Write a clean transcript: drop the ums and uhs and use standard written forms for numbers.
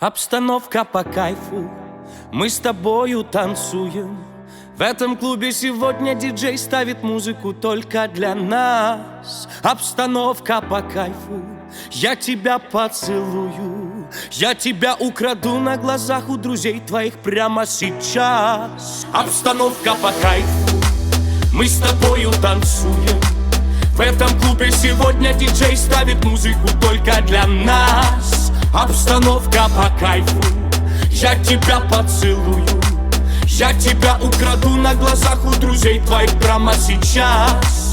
Обстановка по кайфу, мы с тобою танцуем. В этом клубе сегодня диджей ставит музыку только для нас. Обстановка по кайфу, я тебя поцелую, я тебя украду на глазах у друзей твоих прямо сейчас. Обстановка по кайфу, мы с тобою танцуем. В этом клубе сегодня диджей ставит музыку только для нас. Обстановка по кайфу, я тебя поцелую, я тебя украду на глазах у друзей твоих прямо сейчас.